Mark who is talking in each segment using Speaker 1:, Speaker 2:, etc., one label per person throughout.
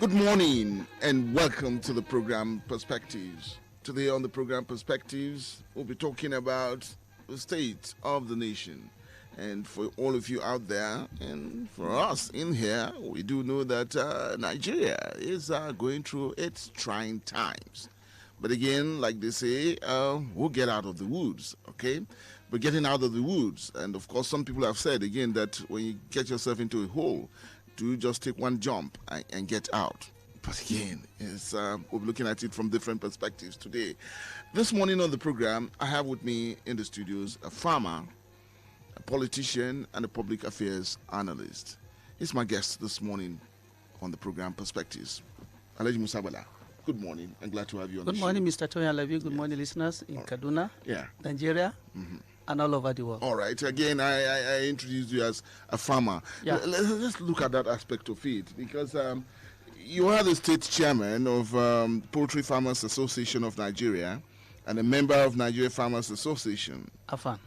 Speaker 1: Good morning and welcome to the program Perspectives. Today on the program Perspectives, we'll be talking about the state of the nation. And for all of you out there and for us in here, we do know that Nigeria is going through its trying times. But again, like they say, we'll get out of the woods, okay? But getting out of the woods, and of course some people have said again that when you get yourself into a hole, do just take one jump and get out. But again, we'll be looking at it from different perspectives today. This morning on the program, I have with me in the studios a farmer, a politician, and a public affairs analyst. He's my guest this morning on the program Perspectives. Alhaji Musa Bala, good morning. I'm glad to have you on the show.
Speaker 2: Good morning, Mr. Tony Alavi. Good morning, listeners in Kaduna, Nigeria, and all over the world.
Speaker 1: All right. Again, I introduced you as a farmer.
Speaker 2: Yeah.
Speaker 1: Let's look at that aspect of it, because you are the state chairman of Poultry Farmers Association of Nigeria and a member of Nigeria Farmers Association.
Speaker 2: AFAN.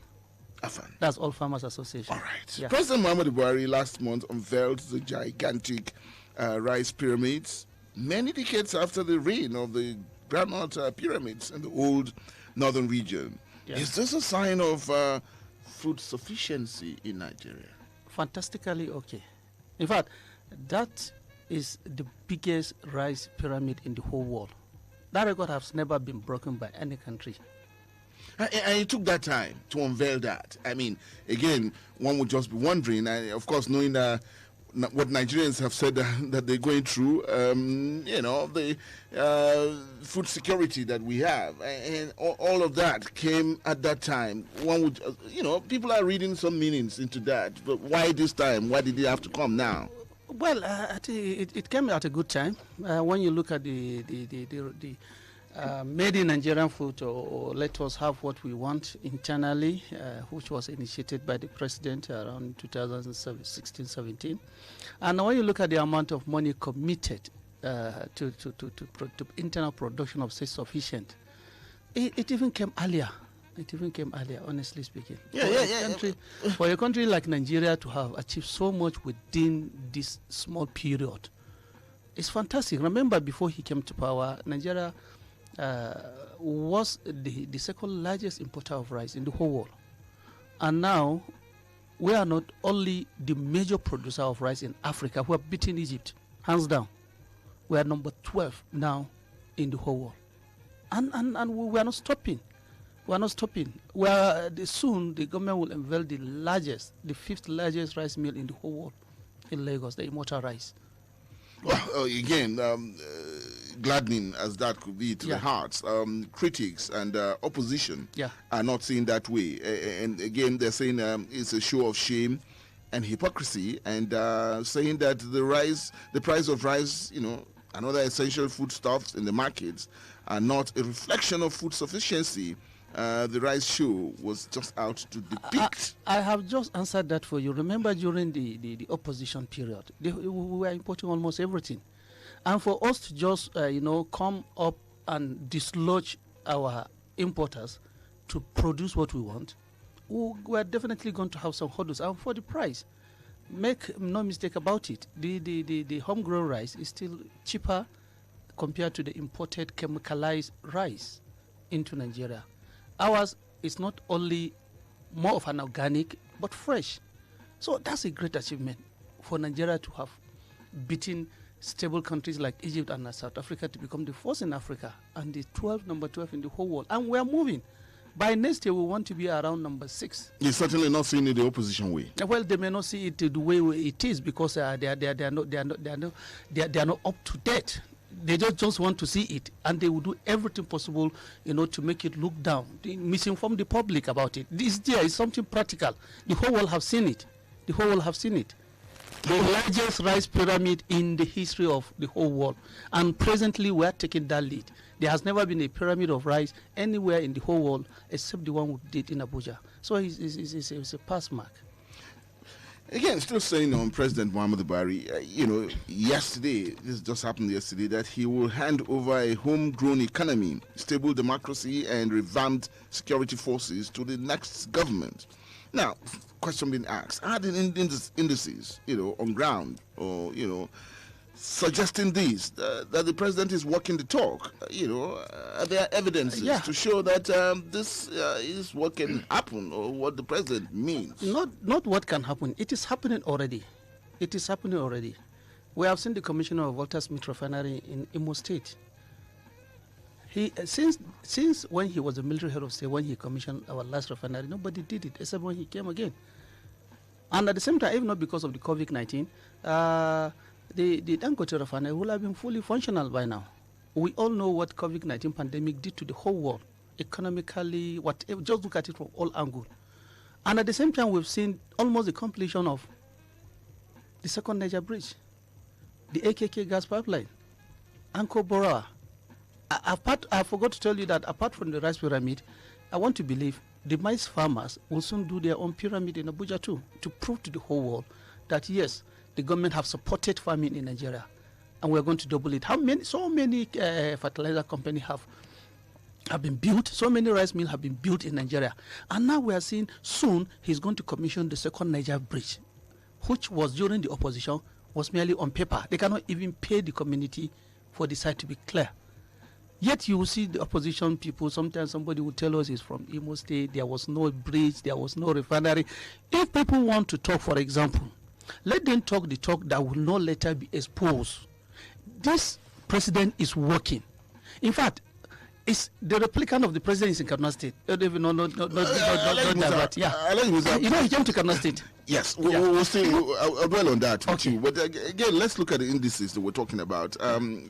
Speaker 1: AFAN.
Speaker 2: That's All Farmers Association.
Speaker 1: All right.
Speaker 2: Yeah.
Speaker 1: President Muhammadu Buhari last month unveiled the gigantic rice pyramids many decades after the reign of the granite pyramids in the old northern region.
Speaker 2: Yeah.
Speaker 1: Is this a sign of food sufficiency in Nigeria?
Speaker 2: Fantastically okay. In fact, that is the biggest rice pyramid in the whole world. That record has never been broken by any country.
Speaker 1: And it took that time to unveil that. I mean, again, one would just be wondering, of course, knowing what Nigerians have said that they're going through, the food security that we have, and all of that came at that time. One would, people are reading some meanings into that. But why this time? Why did it have to come now?
Speaker 2: Well, it came at a good time. When you look at the made in Nigerian food, or let us have what we want internally, which was initiated by the president around 2016-17. And when you look at the amount of money committed to internal production of self-sufficient, it even came earlier. It even came earlier, honestly speaking. For a country like Nigeria to have achieved so much within this small period, it's fantastic. Remember, before he came to power, Nigeria was the second largest importer of rice in the whole world. And now, we are not only the major producer of rice in Africa, we have beaten Egypt, hands down. We are number 12 now in the whole world. And we are not stopping. We are not stopping. Soon the government will unveil the fifth largest rice mill in the whole world in Lagos, the Immortal Rice.
Speaker 1: Well, again, gladdening as that could be to the hearts, critics and opposition are not seeing that way. And again, they're saying it's a show of shame and hypocrisy, and saying that the price of rice, and other essential foodstuffs in the markets are not a reflection of food sufficiency. The rice show was just out to depict.
Speaker 2: I have just answered that for you. Remember, during the opposition period, we were importing almost everything. And for us to just, come up and dislodge our importers to produce what we want, we are definitely going to have some hurdles. And for the price, make no mistake about it, the homegrown rice is still cheaper compared to the imported chemicalized rice into Nigeria. Ours is not only more of an organic, but fresh. So that's a great achievement for Nigeria to have beaten stable countries like Egypt and South Africa to become the first in Africa and the number 12 in the whole world. And we are moving. By next year, we want to be around number 6.
Speaker 1: You're certainly not seeing it the opposition way.
Speaker 2: Well, they may not see it the way it is, because they are not up to date. They just want to see it, and they will do everything possible, to make it look down, misinform the public about it. This there is something practical. The whole world have seen it. The largest rice pyramid in the history of the whole world, and presently we are taking that lead. There has never been a pyramid of rice anywhere in the whole world except the one we did in Abuja. So it's a pass mark.
Speaker 1: Again, still saying on President Muhammadu Buhari, yesterday, this just happened yesterday, that he will hand over a homegrown economy, stable democracy, and revamped security forces to the next government. Now, question being asked, are the indices, on ground, or, suggesting this, that the president is walking the talk. There are evidences to show that this is what can happen, or what the president means.
Speaker 2: Not what can happen. It is happening already. It is happening already. We have seen the commissioner of Walter Smith Refinery in Imo State. He since when he was the military head of state, when he commissioned our last refinery, nobody did it except when he came again. And at the same time, even not because of the COVID-19, the Dangote refinery will have been fully functional by now. We all know what COVID-19 pandemic did to the whole world, economically, whatever. Just look at it from all angles. And at the same time, we've seen almost the completion of the second Niger Bridge, the AKK gas pipeline, Anko Bora. I forgot to tell you that apart from the rice pyramid, I want to believe the maize farmers will soon do their own pyramid in Abuja too, to prove to the whole world that yes, the government have supported farming in Nigeria, and we're going to double it. So many fertilizer companies have been built, so many rice mills have been built in Nigeria, and now we are seeing soon he's going to commission the second Niger Bridge, which was during the opposition was merely on paper. They cannot even pay the community for the site to be clear. Yet you will see the opposition people, sometimes somebody will tell us he's from Imo State, there was no bridge, there was no refinery. If people want to talk, for example, let them talk the talk that will not later be exposed. This president is working. In fact, it's the replicant of the president is in Kaduna State. Not that. Yeah. You know, he came to Kaduna State.
Speaker 1: Yes, we'll see. I'll dwell on that too. But again, let's look at the indices that we're talking about. On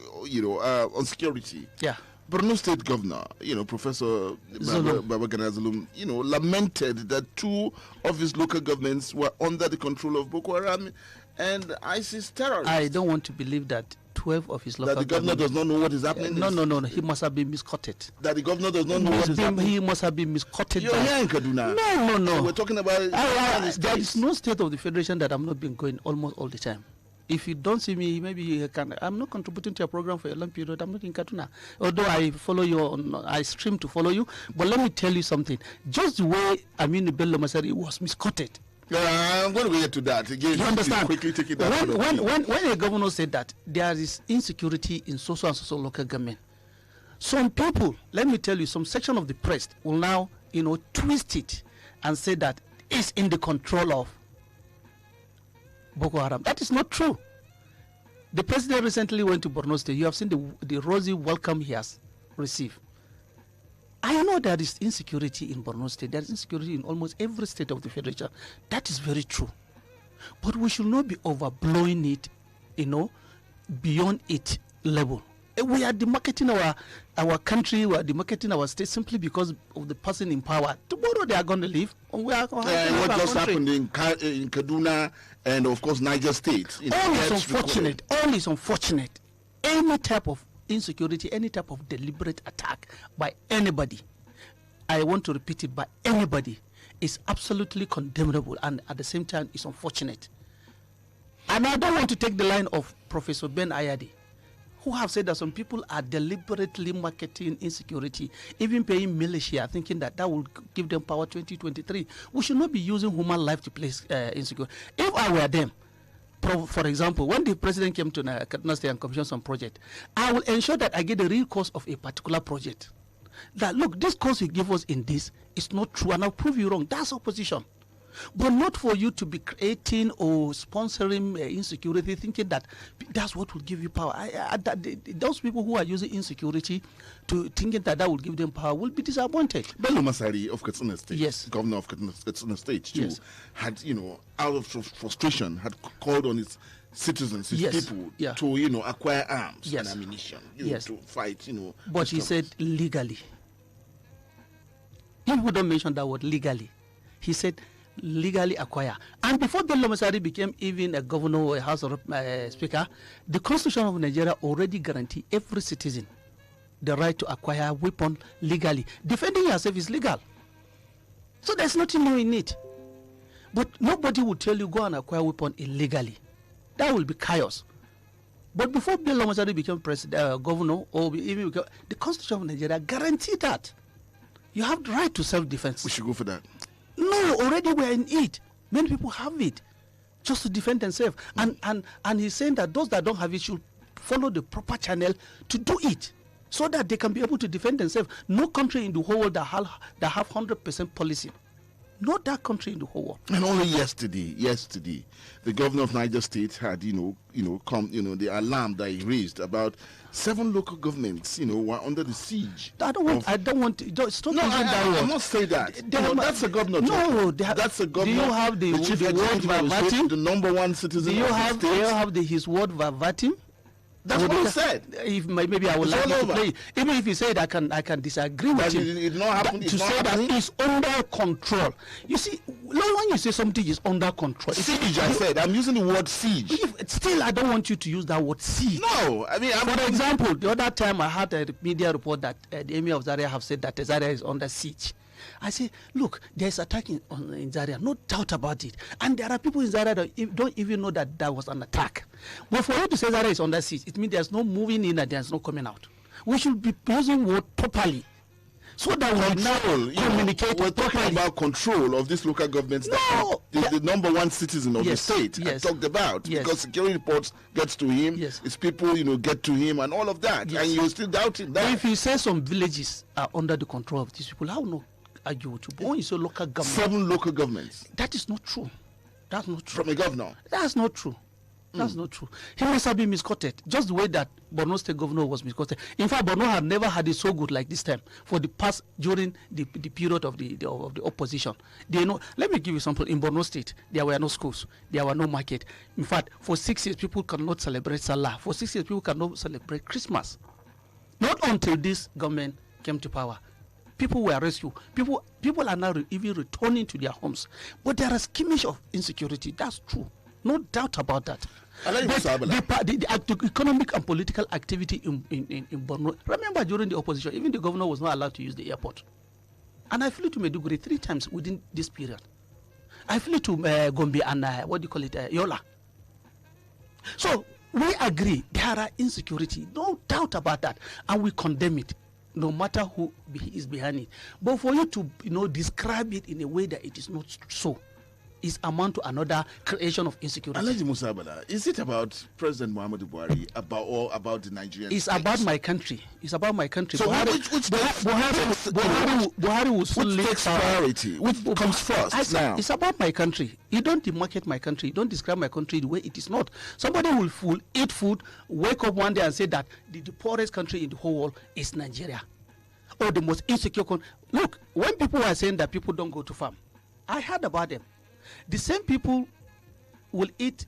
Speaker 1: security.
Speaker 2: Yeah.
Speaker 1: Borno State Governor, Professor Babagana Zulum, lamented that 2 of his local governments were under the control of Boko Haram and ISIS terrorists.
Speaker 2: I don't want to believe that 12 of his local
Speaker 1: that the governor does not know what is happening.
Speaker 2: No. He must have been misquoted.
Speaker 1: That the governor does not know what is happening.
Speaker 2: He must have been misquoted.
Speaker 1: You're here in Kaduna.
Speaker 2: No.
Speaker 1: We're talking about.
Speaker 2: There is no state of the federation that I'm not been going almost all the time. If you don't see me, maybe you can. I'm not contributing to your program for a long period. I'm not in Kaduna. Although I follow you, I stream to follow you. But let me tell you something. Just the way Aminu Bello Masari was misquoted.
Speaker 1: I'm going to get to that. Again,
Speaker 2: you understand?
Speaker 1: Quickly take it down.
Speaker 2: When a governor said that there is insecurity in social and social local government, some people, let me tell you, some section of the press will now, twist it and say that it's in the control of Boko Haram. That is not true. The president recently went to Borno State. You have seen the rosy welcome he has received. I know there is insecurity in Borno State. There is insecurity in almost every state of the federation. That is very true. But we should not be overblowing it, beyond its level. We are demarketing our country, we are demarketing our state simply because of the person in power. Tomorrow they are going to leave. And what
Speaker 1: just happened in Kaduna and, of course, Niger State.
Speaker 2: All is unfortunate. Any type of insecurity, any type of deliberate attack by anybody, I want to repeat it, by anybody, is absolutely condemnable, and at the same time is unfortunate. And I don't want to take the line of Professor Ben Ayadi, who have said that some people are deliberately marketing insecurity, even paying militia, thinking that will give them power 2023. We should not be using human life to place insecurity. If I were them, for example, when the president came to Kaduna State and commissioned some project, I will ensure that I get the real cost of a particular project. That, look, this cost you give us in this is not true, and I'll prove you wrong. That's opposition. But not for you to be creating or sponsoring insecurity, thinking that that's what will give you power. Those people who are using insecurity to thinking that will give them power will be disappointed.
Speaker 1: Bello Masari of Katsina State,
Speaker 2: yes,
Speaker 1: governor of Katsina State, too,
Speaker 2: yes,
Speaker 1: had, out of frustration, had called on its citizens, his people, to, acquire arms and ammunition, to fight,
Speaker 2: But he said legally. People don't mention that word legally. He said legally acquire. And before Bello Masari became even a governor or a House of Speaker, the Constitution of Nigeria already guaranteed every citizen the right to acquire a weapon legally. Defending yourself is legal. So there's nothing new in it. But nobody will tell you go and acquire a weapon illegally. That will be chaos. But before Bello Masari became governor, or even the Constitution of Nigeria guaranteed that you have the right to self-defense.
Speaker 1: We should go for that.
Speaker 2: No, already we're in it. Many people have it. just to defend themselves. And he's saying that those that don't have it should follow the proper channel to do it, so that they can be able to defend themselves. No country in the whole world that have 100% policy. Not that country in the whole world.
Speaker 1: And only yesterday, the governor of Niger State had, the alarm that he raised about 7 local governments, were under the siege.
Speaker 2: I don't want. Stop
Speaker 1: no,
Speaker 2: using that word.
Speaker 1: I must say that. That's a governor.
Speaker 2: No,
Speaker 1: that's a governor.
Speaker 2: Do you have the
Speaker 1: chief
Speaker 2: word verbatim?
Speaker 1: The number one citizen.
Speaker 2: Do you
Speaker 1: of
Speaker 2: have?
Speaker 1: the
Speaker 2: Do
Speaker 1: state?
Speaker 2: you have his word verbatim?
Speaker 1: That's what he said.
Speaker 2: If maybe I would like you to play it. Even if you say it, I can disagree with you.
Speaker 1: It did not happen.
Speaker 2: To say that it's under control. You see, when you say something is under control,
Speaker 1: siege. I said I'm using the word siege.
Speaker 2: Still, I don't want you to use that word siege.
Speaker 1: No, I mean,
Speaker 2: for example, the other time I had a media report that the emir of Zaria have said that Zaria is under siege. I say, look, there's attack in Zaria, no doubt about it. And there are people in Zaria that don't even know that there was an attack. But for you to say Zaria is under siege, it means there's no moving in and there's no coming out. We should be using word properly, so that we now communicate.
Speaker 1: We're talking about control of these local governments.
Speaker 2: No,
Speaker 1: the number one citizen of the state. I talked about because security reports gets to him. His people, get to him and all of that. And you're still doubting that.
Speaker 2: If you say some villages are under the control of these people, how no? Argue with you. But when you say local government,
Speaker 1: 7 local governments.
Speaker 2: That is not true. That's not true.
Speaker 1: From a governor.
Speaker 2: That's not true. That's not true. He must have been misquoted, just the way that Borno State governor was misquoted. In fact, Borno had never had it so good like this time for the past during the period of the opposition. Let me give you something. In Borno State, there were no schools, there were no market. In fact, for 6 years, people cannot celebrate Salah. For 6 years, people cannot celebrate Christmas. Not until this government came to power. People were rescued. People are now even returning to their homes. But there is skirmish of insecurity. That's true. No doubt about that. The economic and political activity in Borno. Remember, during the opposition, even the governor was not allowed to use the airport. And I flew to Maiduguri 3 times within this period. I flew to Gombe and Yola. So we agree there are insecurity. No doubt about that. And we condemn it, no matter who is behind it. But for you to describe it in a way that it is not so is amount to another creation of insecurity.
Speaker 1: Alhaji Musa Bala, is it about President Muhammadu Buhari about the Nigerian
Speaker 2: It's state? About my country. It's about my country.
Speaker 1: So
Speaker 2: Buhari will soon
Speaker 1: takes priority? Which comes first now?
Speaker 2: It's about my country. You don't demarcate my country. You don't describe my country the way it is not. Somebody will eat food, wake up one day and say that the poorest country in the whole world is Nigeria. Or the most insecure country. Look, when people are saying that people don't go to farm, I heard about them. The same people will eat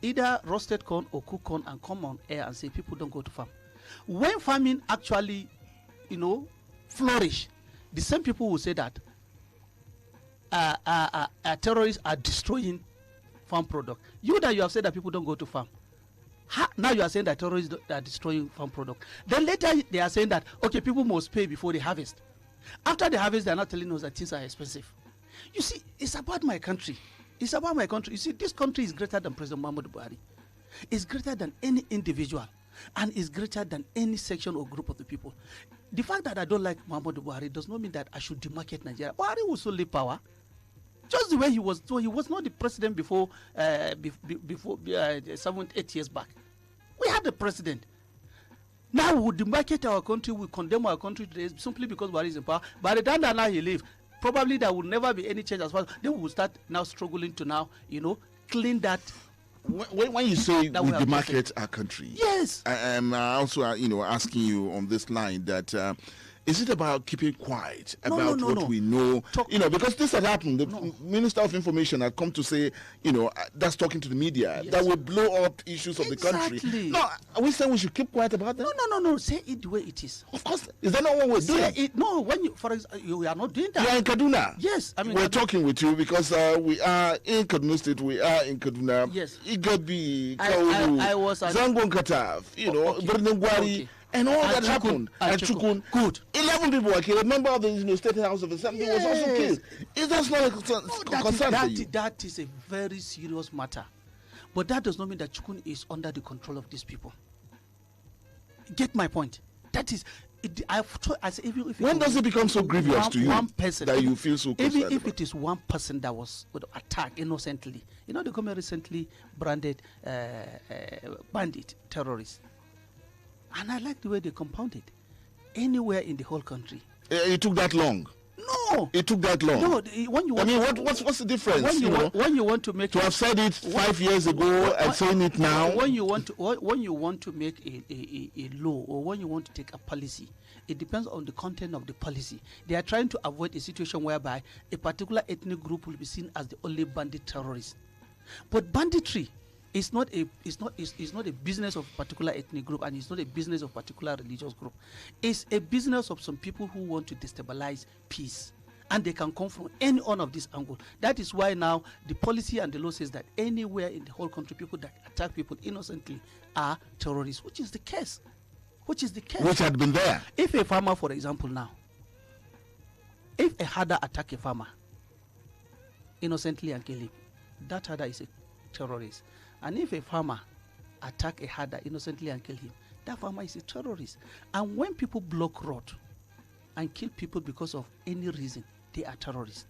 Speaker 2: either roasted corn or cooked corn and come on air and say people don't go to farm. When farming actually, flourish, the same people will say that terrorists are destroying farm product. You have said that people don't go to farm. Now you are saying that terrorists are destroying farm product. Then later they are saying that, okay, people must pay before they harvest. After they harvest, they are not telling us that things are expensive. You see, it's about my country. It's about my country. You see, this country is greater than President Muhammadu Buhari. It's greater than any individual. And it's greater than any section or group of the people. The fact that I don't like Muhammadu Buhari does not mean that I should demarcate Nigeria. Buhari will still leave power. Just the way he was. So he was not the president before 7-8 years back. We had the president. Now we demarcate our country, we condemn our country today simply because Buhari is in power. By the time that now he leaves, probably there will never be any change as far as they will start now struggling to now, clean that.
Speaker 1: When you say we demarcate our country,
Speaker 2: yes,
Speaker 1: I'm also asking you on this line that is it about keeping quiet about what we know? Because this had happened. The Minister of Information had come to say, that's talking to the media, that will blow up issues of the country. No, are we saying we should keep quiet about that?
Speaker 2: No. Say it the way it is.
Speaker 1: Of course. Is that not what we're doing?
Speaker 2: No, when you, for example, you are not doing that.
Speaker 1: You are in Kaduna.
Speaker 2: Yes. I mean,
Speaker 1: we're talking with you because we are in Kaduna State. We are in Kaduna.
Speaker 2: Yes.
Speaker 1: Igabi,
Speaker 2: Kauru, I was
Speaker 1: Zangon Kataf, Birningwari. And all that happened at Chukun.
Speaker 2: Good.
Speaker 1: 11 people were killed. A member of the State House of Assembly was also killed. Is that not a concern for you?
Speaker 2: That is a very serious matter. But that does not mean that Chukun is under the control of these people. Get my point. That is, I say, even if
Speaker 1: when does it become so grievous to you
Speaker 2: one person,
Speaker 1: that you feel so concerned
Speaker 2: even if
Speaker 1: about?
Speaker 2: it is one person that was attacked innocently? You know, the government recently branded bandit terrorists, and I like the way they compounded anywhere in the whole country.
Speaker 1: It took that long.
Speaker 2: No,
Speaker 1: it took that long.
Speaker 2: No, when you want,
Speaker 1: I mean, what's the difference?
Speaker 2: When you want to make
Speaker 1: to have said it 5 years ago and saying it now.
Speaker 2: When you want to make a law, or when you want to take a policy, it depends on the content of the policy. They are trying to avoid a situation whereby a particular ethnic group will be seen as the only bandit terrorist. But banditry is not a business of a particular ethnic group, and it's not a business of a particular religious group. It's a business of some people who want to destabilize peace, and they can come from any one of these angles. That is why now the policy and the law says that anywhere in the whole country, people that attack people innocently are terrorists, which is the case. Which
Speaker 1: had been there.
Speaker 2: If a farmer, for example, now, if a herder attack a farmer innocently and kill him, that herder is a terrorist. And if a farmer attack a herder innocently and kill him, that farmer is a terrorist. And when people block road and kill people because of any reason, they are terrorists.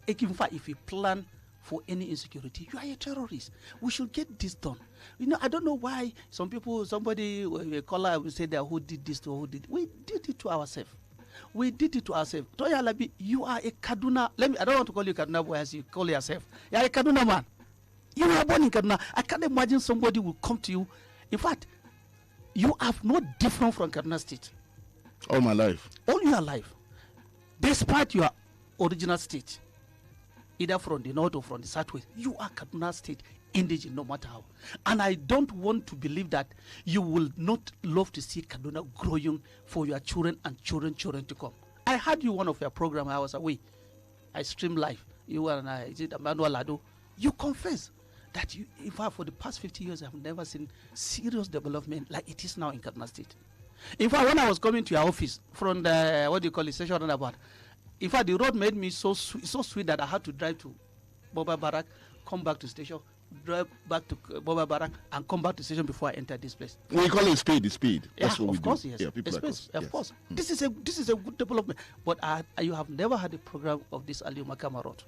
Speaker 2: In fact, if you plan for any insecurity, you are a terrorist. We should get this done. You know, I don't know why somebody, a caller will say that who did this or who did. We did it to ourselves. We did it to ourselves. Toya Labi, you are a Kaduna. I don't want to call you Kaduna boy as you call yourself. You are a Kaduna man. You were born in Kaduna. I can't imagine somebody will come to you. In fact, you are not different from Kaduna State.
Speaker 1: All my life.
Speaker 2: All your life. Despite your original state, either from the north or from the southwest, you are Kaduna State indigenous, no matter how. And I don't want to believe that you will not love to see Kaduna growing for your children and children to come. I heard you one of your program. I was away. I streamed live. You and I, is it Emmanuel Lado? You confess that you, in fact, for the past 50 years, I have never seen serious development like it is now in Kaduna State. In fact, when I was coming to your office from the station roundabout, in fact, the road made me so sweet that I had to drive to Boba Barak, come back to station, drive back to Boba Barak, and come back to station before I enter this place.
Speaker 1: We call it speed. That's what we do.
Speaker 2: Of course, yes.
Speaker 1: Yeah, people like us.
Speaker 2: Of course. This is a good development. But you have never had a program of this Aliu Makama Road,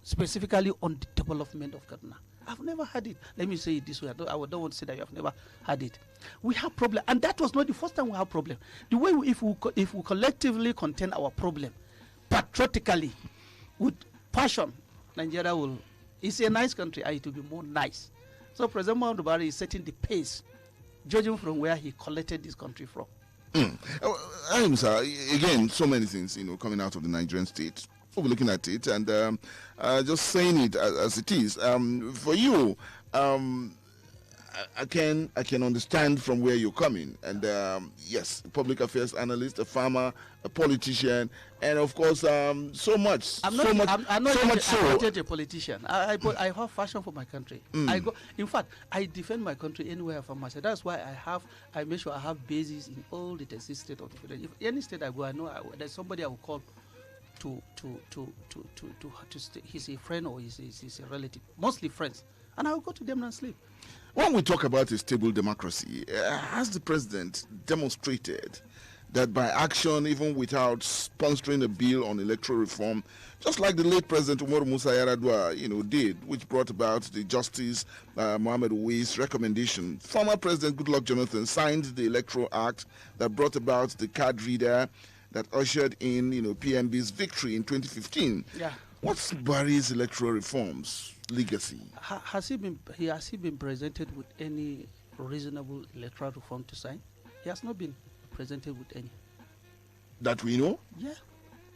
Speaker 2: specifically on the development of Kaduna. I've never had it. Let me say it this way. I don't want to say that you have never had it. We have problem, and that was not the first time we have problem. The way if we collectively contain our problem, patriotically, with passion, Nigeria will. It's a nice country, and it will be more nice. So President Muhammadu Buhari is setting the pace, judging from where he collected this country from.
Speaker 1: Sir, again, so many things, coming out of the Nigerian state. We'll be looking at it and just saying it as it is. For you, I can understand from where you're coming. And yes, public affairs analyst, a farmer, a politician, and of course, so much.
Speaker 2: I'm not a politician. I have passion for my country. In fact, I defend my country anywhere I find myself. That's why I make sure I have bases in all the 36 states of the federation. If any state I go, I know there's somebody I will call to stay. He's a friend or he's a relative, mostly friends, and I will go to them and sleep.
Speaker 1: When we talk about a stable democracy, has the president demonstrated that by action, even without sponsoring a bill on electoral reform, just like the late President Umaru Musa Yar'Adua, did, which brought about the Justice Mohammed Uwais recommendation? Former President Goodluck Jonathan signed the Electoral Act that brought about the card reader that ushered in, PMB's victory in 2015.
Speaker 2: Yeah.
Speaker 1: What's Buhari's electoral reforms legacy?
Speaker 2: Has he been presented with any reasonable electoral reform to sign? He has not been presented with any.
Speaker 1: That we know?
Speaker 2: Yeah.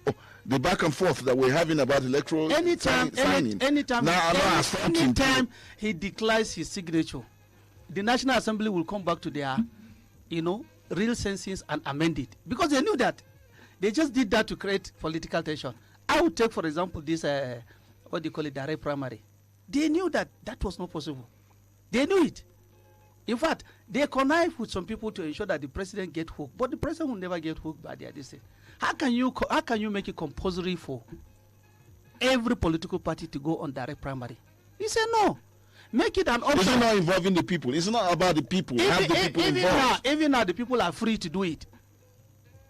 Speaker 1: Oh, the back and forth that we're having about electoral
Speaker 2: anytime he declines his signature, the National Assembly will come back to their, real senses and amend it, because they knew that. They just did that to create political tension. I would take, for example, this, direct primary. They knew that was not possible. They knew it. In fact, they connived with some people to ensure that the president get hooked, but the president will never get hooked by their decision. How can you make it compulsory for every political party to go on direct primary? He said no. Make it an option.
Speaker 1: It's not involving the people. It's not about the people. Have the people involved.
Speaker 2: Even now, the people are free to do it.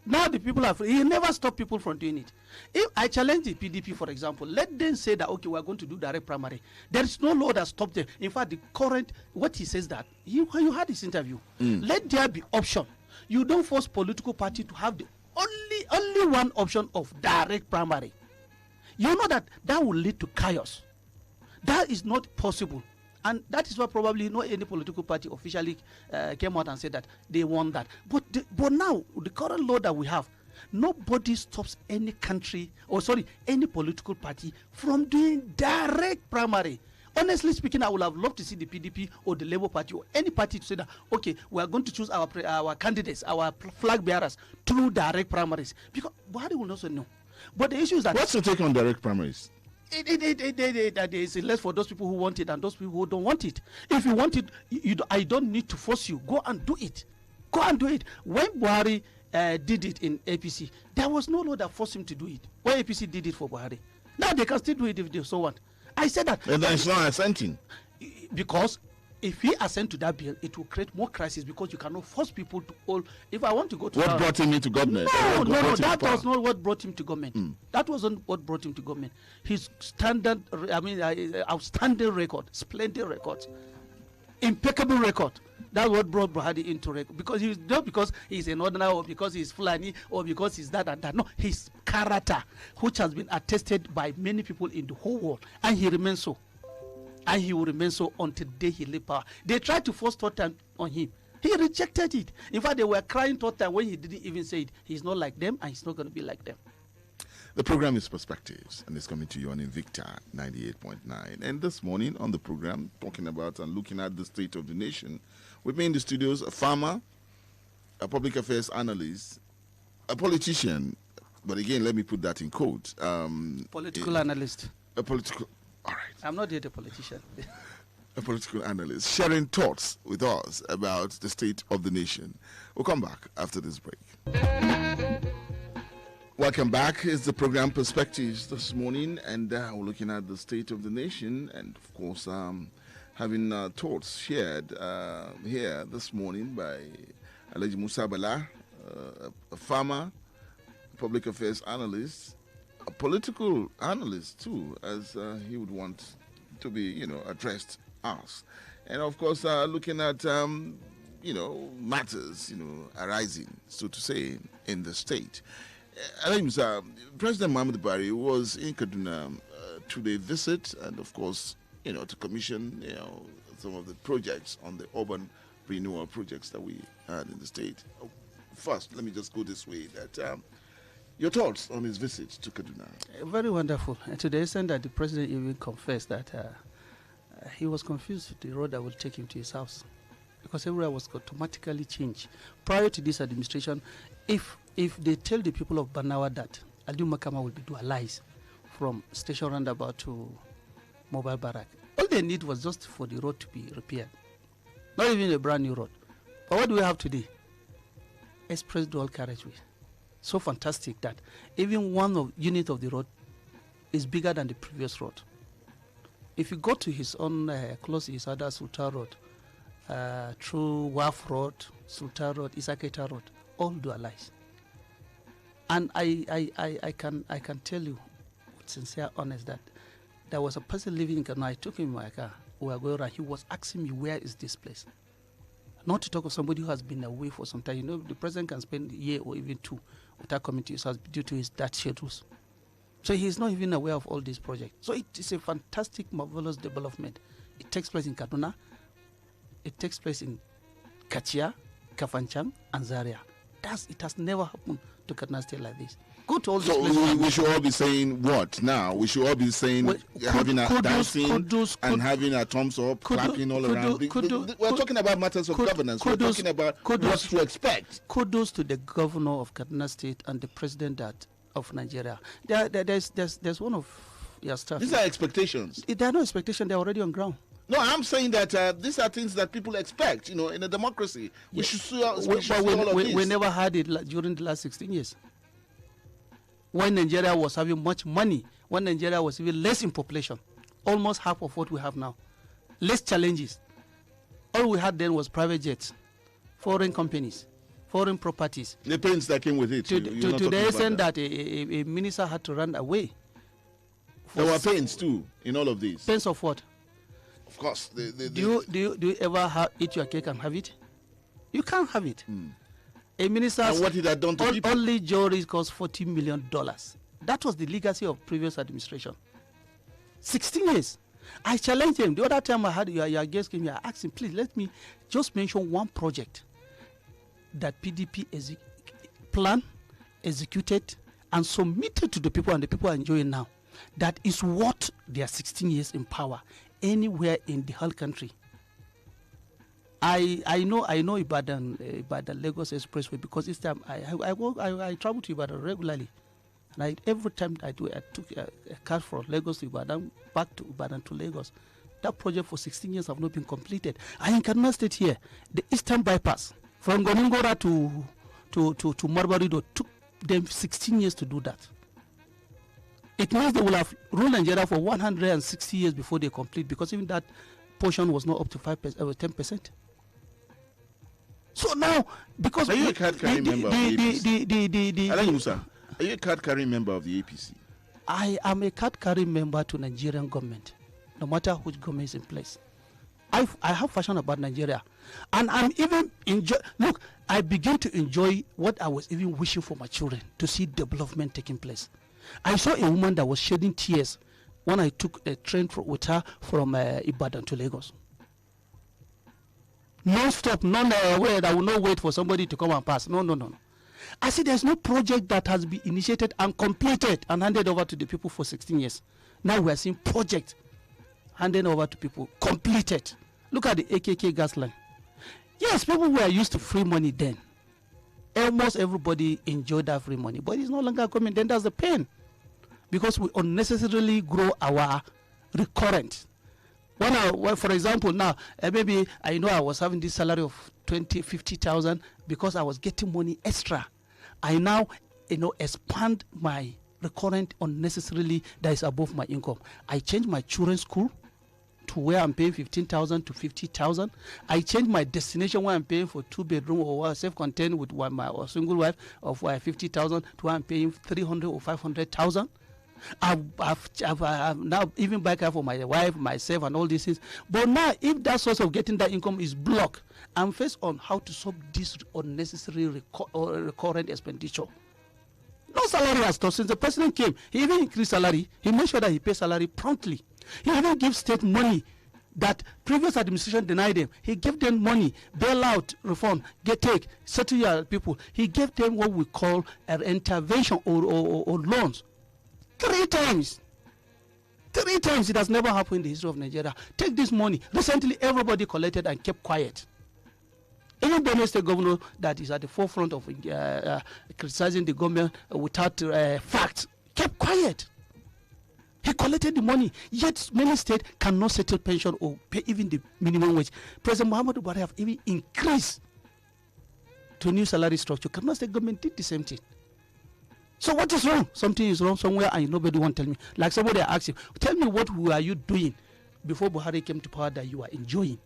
Speaker 2: Now the people are free. He never stopped people from doing it. If I challenge the PDP, for example, let them say that, okay, we are going to do direct primary. There is no law that stops them. In fact, the current, what he says that, you had this interview. Let there be option. You don't force political party to have the only one option of direct primary. You know that will lead to chaos. That is not possible. And that is why probably no any political party officially came out and said that they want that. But now, the current law that we have, nobody stops any country, any political party from doing direct primary. Honestly speaking, I would have loved to see the PDP or the Labour Party or any party to say that, okay, we are going to choose our candidates, our flag bearers through direct primaries. Because Buhari will also know. But the issue is that...
Speaker 1: What's your take on direct primaries?
Speaker 2: It is less for those people who want it and those people who don't want it. If you want it, I don't need to force you. Go and do it. Go and do it. When Buhari did it in APC, there was no law that forced him to do it. When APC did it for Buhari. Now they can still do it if they so want. I said that.
Speaker 1: And then it's not assenting.
Speaker 2: Because if he assent to that bill, it will create more crisis because you cannot force people to all. If I want to go to...
Speaker 1: What brought him into government?
Speaker 2: No, that was not what brought him to government. That wasn't what brought him to government. His outstanding record, splendid record, impeccable record. That's what brought Buhari into record. Because he's not because he's an ordinary or because he's Fulani or because he's that and that. No, his character, which has been attested by many people in the whole world, and he remains so. And he will remain so until the day he leave power. They tried to force third time on him. He rejected it. In fact, they were crying third time when he didn't even say it. He's not like them, and he's not going to be like them.
Speaker 1: The program is Perspectives, and it's coming to you on Invicta 98.9. And this morning on the program, talking about and looking at the state of the nation, with me in the studios, a farmer, a public affairs analyst, a politician, but again, let me put that in quotes.
Speaker 2: Political analyst.
Speaker 1: A political... All right.
Speaker 2: I'm not yet a politician.
Speaker 1: A political analyst sharing thoughts with us about the state of the nation. We'll come back after this break. Welcome back. It's the program Perspectives this morning, and we're looking at the state of the nation, and of course, having thoughts shared here this morning by Alhaji Musa Bala, a farmer, public affairs analyst, a political analyst too, as he would want to be, addressed us. And of course, looking at, matters, arising, so to say, in the state. President Muhammadu Buhari was in Kaduna to visit and, of course, to commission, some of the projects on the urban renewal projects that we had in the state. First, let me just go this way, that your thoughts on his visit to Kaduna?
Speaker 2: Very wonderful. And to the extent that the president even confessed that he was confused with the road that would take him to his house, because everywhere was automatically changed. Prior to this administration, if they tell the people of Banawa that Aliu Makama will be dualized from station roundabout to mobile barrack, all they need was just for the road to be repaired. Not even a brand new road. But what do we have today? Express dual carriageway. So fantastic that even one unit of the road is bigger than the previous road. If you go to his own, close to his other Sultan Road, through Waf Road, Sultan Road, Isaketa Road, all dualized. And I can tell you with sincere honest that there was a person living in Kaduna. I took him in my car. We were going around. He was asking me, where is this place? Not to talk of somebody who has been away for some time. The president can spend a year or even two without coming to his house due to his that schedules. So he's not even aware of all these projects. So it is a fantastic, marvelous development. It takes place in Kaduna. It takes place in Kachia, Kafanchang, and Zaria. It has never happened to Kaduna State like this. Go to all these places.
Speaker 1: We should all be saying what now? We should all be saying having a dancing and having a thumbs up, clapping all around. We're talking about matters of governance. We're talking about what to expect.
Speaker 2: Kudos to the governor of Kaduna State and the president of Nigeria. There's one of your staff.
Speaker 1: These are expectations.
Speaker 2: There are no expectations. They're already on ground.
Speaker 1: No, I'm saying that these are things that people expect, in a democracy. We should see all of this.
Speaker 2: We never had it during the last 16 years. When Nigeria was having much money, when Nigeria was even less in population, almost half of what we have now, less challenges. All we had then was private jets, foreign companies, foreign properties.
Speaker 1: The pains that came with it.
Speaker 2: To the extent that a minister had to run away.
Speaker 1: There were pains too in all of these.
Speaker 2: Pains of what?
Speaker 1: Of course.
Speaker 2: Do you ever eat your cake and have it? You can't have it. A minister.
Speaker 1: And what did that done to people?
Speaker 2: Only juries cost $40 million. That was the legacy of previous administration. 16 years. I challenged him. The other time I had your guest came here, I asked him, please let me just mention one project that PDP planned, executed, and submitted to the people, and the people are enjoying now. That is what their 16 years in power anywhere in the whole country. I know Ibadan Lagos Expressway because this time I travel to Ibadan regularly, and every time I took a car from Lagos to Ibadan, back to Ibadan to Lagos. That project for 16 years have not been completed. I in Kaduna State here, the Eastern Bypass from Goningora to Marabarido took them 16 years to do that. It means they will have ruled Nigeria for 160 years before they complete, because even that portion was not up to 5% or 10%. So now, because
Speaker 1: are you a card-carrying member of the APC? Alain Musa, are you a card-carrying member of the APC?
Speaker 2: I am a card-carrying member to Nigerian government, no matter which government is in place. I have passion about Nigeria, and I'm even look. I begin to enjoy what I was even wishing for my children, to see development taking place. I saw a woman that was shedding tears when I took a train with her from Ibadan to Lagos. Non-stop, where I will not wait for somebody to come and pass. No. I see there's no project that has been initiated and completed and handed over to the people for 16 years. Now we are seeing projects handed over to people, completed. Look at the AKK gas line. Yes, people were used to free money then. Almost everybody enjoyed that free money, but it's no longer coming. Then that's the pain, because we unnecessarily grow our recurrent. For example, now maybe I know I was having this salary of 50,000 because I was getting money extra. I now expand my recurrent unnecessarily that is above my income. I change my children's school to where I'm paying 15,000 to 50,000. I change my destination where I'm paying for 2-bedroom or self-contained with my single wife of 50,000 to where I'm paying 300 or 500,000. I've now even buy car for my wife, myself, and all these things. But now, if that source of getting that income is blocked, I'm faced on how to solve this unnecessary recurrent expenditure. No salary has touched since the president came. He even increased salary. He made sure that he pays salary promptly. He even gives state money that previous administration denied them. He gave them money, bailout, reform, settle your people. He gave them what we call an intervention or loans. 3 times. 3 times. It has never happened in the history of Nigeria. Take this money. Recently, everybody collected and kept quiet. Even the state governor that is at the forefront of criticizing the government without facts kept quiet. He collected the money, yet many states cannot settle pension or pay even the minimum wage. President Muhammadu Buhari have even increased to new salary structure. Kaduna State government did the same thing. So what is wrong? Something is wrong somewhere and nobody won't tell me. Like somebody asked him, tell me what were you doing before Buhari came to power that you are enjoying,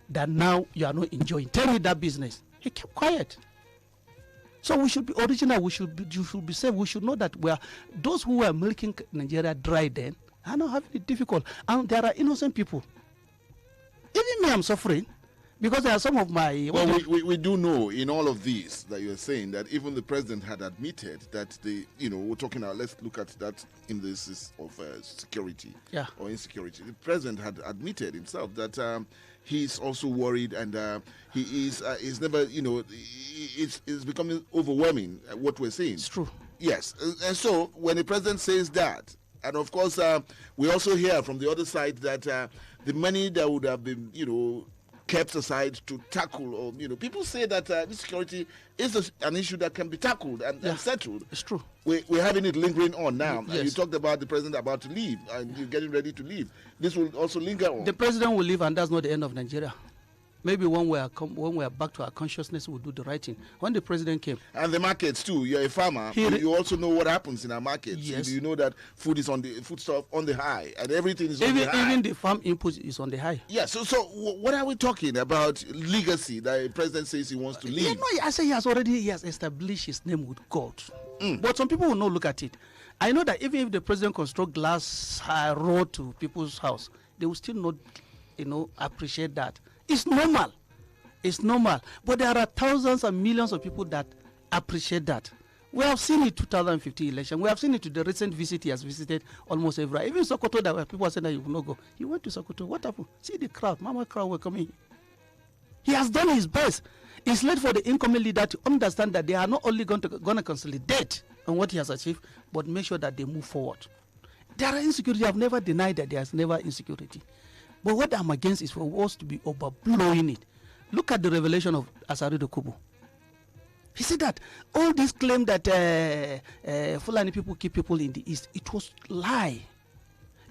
Speaker 2: that now you are not enjoying. Tell me that business. He kept quiet. So we should be original. You should be safe. We should know that those who were milking Nigeria dry then are not having it difficult. And there are innocent people. Even me, I'm suffering. Because there are some of my...
Speaker 1: Well, we do know in all of these that you're saying that even the president had admitted that we're talking about, let's look at that in this of security or insecurity. The president had admitted himself that he's also worried, and he's never, it's becoming overwhelming what we're seeing.
Speaker 2: It's true.
Speaker 1: Yes. And so when the president says that, and of course we also hear from the other side that the money that would have been, kept aside to tackle, or people say that insecurity is an issue that can be tackled and settled.
Speaker 2: It's true.
Speaker 1: We're having it lingering on now.
Speaker 2: Yes.
Speaker 1: You talked about the president about to leave and you're getting ready to leave. This will also linger on.
Speaker 2: The president will leave, and that's not the end of Nigeria. Maybe when we are back to our consciousness, we'll do the right thing. When the president came,
Speaker 1: and the markets too. You're a farmer. You also know what happens in our markets.
Speaker 2: Yes.
Speaker 1: You know that foodstuff on the high, and everything is on the high.
Speaker 2: Even the farm input is on the high.
Speaker 1: Yeah. So what are we talking about? Legacy that the president says he wants to leave.
Speaker 2: Yeah, no, I say he has established his name with God. But some people will not look at it. I know that even if the president construct glass road to people's house, they will still not, appreciate that. It's normal. It's normal. But there are thousands and millions of people that appreciate that. We have seen it 2015 election. We have seen it to the recent visit he has visited almost everywhere. Even Sokoto, that people are saying that he will not go. He went to Sokoto. What happened? See the crowd. Mama crowd were coming. He has done his best. It's late for the incoming leader to understand that they are not only going to consolidate on what he has achieved, but make sure that they move forward. There are insecurity. I've never denied that there's never insecurity. But what I'm against is for us to be overblowing it. Look at the revelation of Asari Dokubo. He said that all this claim that Fulani people keep people in the east, it was lie.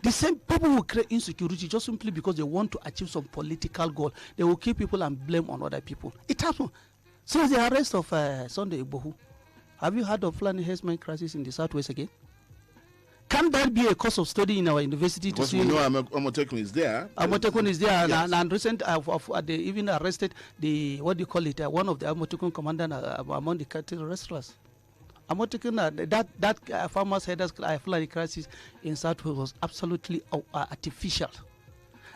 Speaker 2: The same people will create insecurity just simply because they want to achieve some political goal. They will keep people and blame on other people. It happened. Since the arrest of Sunday Igbohu, have you heard of Fulani herdsmen crisis in the southwest again? Can that be a course of study in our university?
Speaker 1: Because we know Amotekun is there.
Speaker 2: Amotekun is there,
Speaker 1: Yes.
Speaker 2: and recent they even arrested one of the Amotekun commandant among the cattle wrestlers. Amotekun, that farmers' headers Fulani crisis in Southwest was absolutely artificial,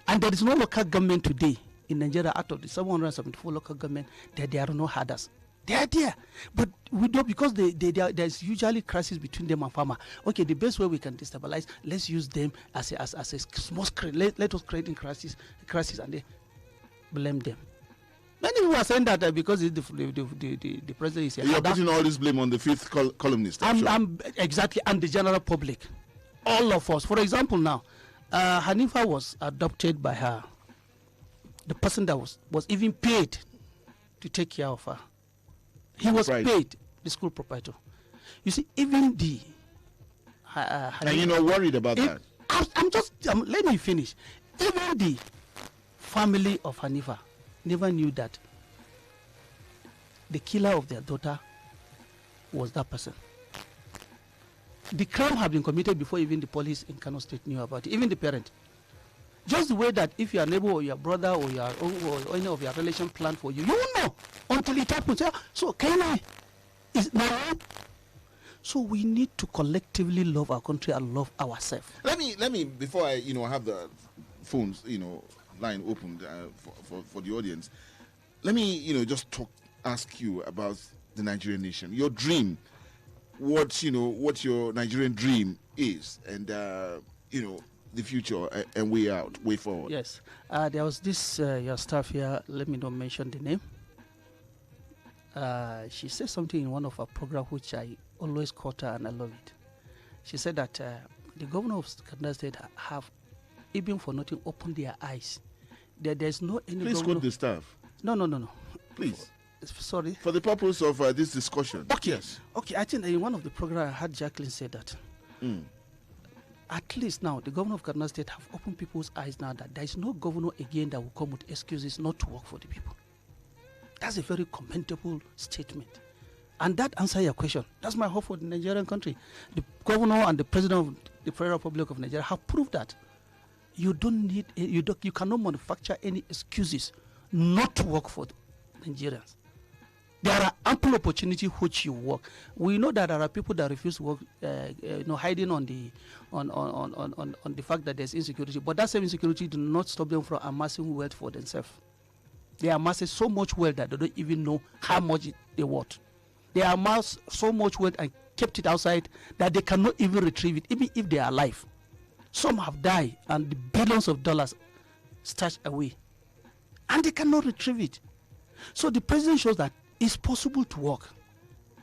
Speaker 2: and there is no local government today in Nigeria out of the 774 local government that there are no herders. They are there, but we don't, because there's usually crisis between them and farmer. Okay, the best way we can destabilize, let's use them as a small screen. Let us create in crisis, and they blame them. Many people are saying that because the president is.
Speaker 1: You're putting all this blame on the fifth columnist.
Speaker 2: Exactly, and the general public, all of us. For example, now, Hanifa was adopted by her. The person that was even paid to take care of her. He was paid, the school proprietor. You see, even the...
Speaker 1: and you're not worried about that?
Speaker 2: Let me finish. Even the family of Hanifa never knew that the killer of their daughter was that person. The crime had been committed before even the police in Kano State knew about it, even the parent. Just the way that if your neighbor or your brother or your or any of your relation plan for you, you won't know until it happens. So can I? Is now? So we need to collectively love our country and love ourselves.
Speaker 1: Let me before I have the phones line opened for the audience. Let me just ask you about the Nigerian nation. Your dream, what your Nigerian dream is, and the future and way forward.
Speaker 2: Yes. There was this your staff here, let me not mention the name. She said something in one of our programs which I always quote her, and I love it. She said that the governor of Kaduna State have, even for nothing, opened their eyes. There's no any
Speaker 1: Please
Speaker 2: governor.
Speaker 1: quote the staff.
Speaker 2: No.
Speaker 1: Please.
Speaker 2: Sorry.
Speaker 1: For the purpose of this discussion.
Speaker 2: Okay.
Speaker 1: Yes.
Speaker 2: Okay, I think in one of the programs I heard Jacqueline say that. At least now, the governor of Kaduna State have opened people's eyes now that there is no governor again that will come with excuses not to work for the people. That's a very commendable statement. And that answers your question. That's my hope for the Nigerian country. The governor and the president of the Federal Republic of Nigeria have proved that you cannot manufacture any excuses not to work for Nigerians. There are ample opportunities which you work. We know that there are people that refuse to work, hiding on the fact that there's insecurity. But that same insecurity do not stop them from amassing wealth for themselves. They amass so much wealth that they don't even know how much they worth. They amass so much wealth and kept it outside that they cannot even retrieve it, even if they are alive. Some have died and the billions of dollars stashed away, and they cannot retrieve it. So the president shows that it's possible to work